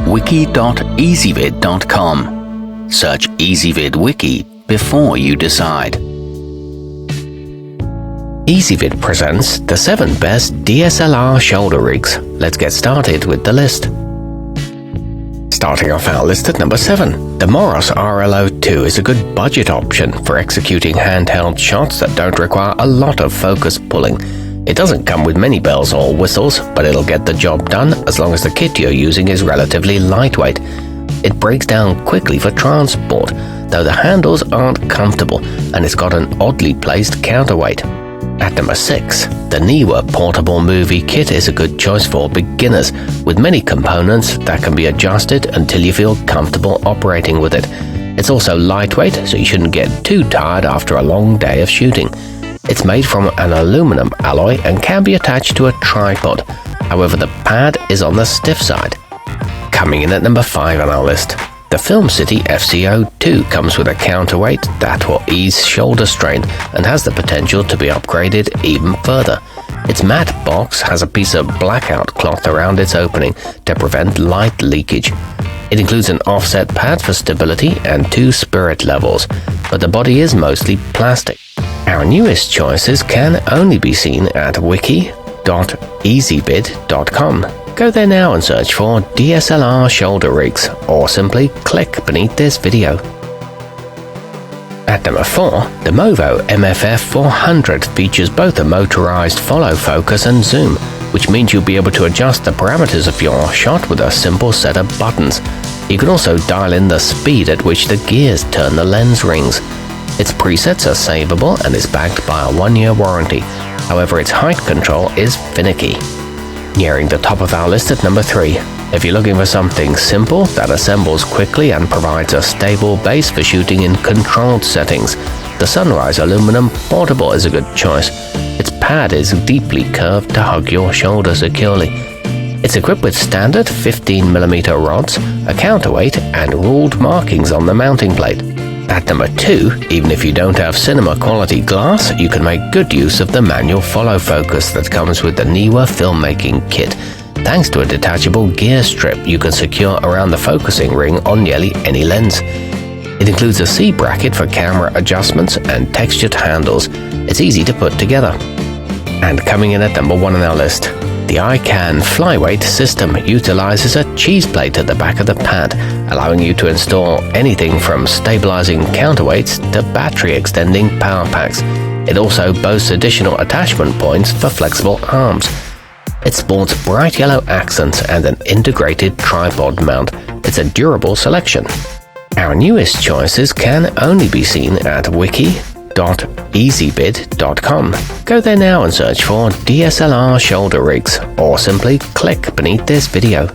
wiki.ezvid.com. Search Ezvid Wiki before you decide. Ezvid presents the 7 best DSLR shoulder rigs. Let's get started with the list. Starting off our list at number 7, the Morros RLO2 is a good budget option for executing handheld shots that don't require a lot of focus pulling. It doesn't come with many bells or whistles, but it'll get the job done as long as the kit you're using is relatively lightweight. It breaks down quickly for transport, though the handles aren't comfortable, and it's got an oddly placed counterweight. At number 6, the neewer portable movie kit is a good choice for beginners, with many components that can be adjusted until you feel comfortable operating with it. It's also lightweight, so you shouldn't get too tired after a long day of shooting. It's made from an aluminium alloy and can be attached to a tripod. However, the pad is on the stiff side. Coming in at number 5 on our list, the filmcity FCO2 comes with a counterweight that will ease shoulder strain and has the potential to be upgraded even further. Its matte box has a piece of blackout cloth around its opening to prevent light leakage. It includes an offset pad for stability and 2 spirit levels, but the body is mostly plastic. Our newest choices can only be seen at wiki.ezvid.com. Go there now and search for DSLR shoulder rigs, or simply click beneath this video. At number 4, the Movo MFF 400 features both a motorized follow focus and zoom, which means you'll be able to adjust the parameters of your shot with a simple set of buttons. You can also dial in the speed at which the gears turn the lens rings. Its presets are savable and is backed by a 1-year warranty. However, its height control is finicky. Nearing the top of our list at number 3, if you're looking for something simple that assembles quickly and provides a stable base for shooting in controlled settings, the Sunrise Aluminum Portable is a good choice. Its pad is deeply curved to hug your shoulder securely. It's equipped with standard 15mm rods, a counterweight, and ruled markings on the mounting plate. At number 2, even if you don't have cinema quality glass, you can make good use of the manual follow focus that comes with the neewer filmmaking kit. Thanks to a detachable gear strip you can secure around the focusing ring on nearly any lens. It includes a C bracket for camera adjustments and textured handles. It's easy to put together. And coming in at number 1 on our list, the ikan flyweight system utilizes a cheese plate at the back of the pad, allowing you to install anything from stabilizing counterweights to battery extending power packs. It also boasts additional attachment points for flexible arms. It sports bright yellow accents and an integrated tripod mount. It's a durable selection. Our newest choices can only be seen at wiki.ezvid.com. Go there now and search for DSLR shoulder rigs, or simply click beneath this video.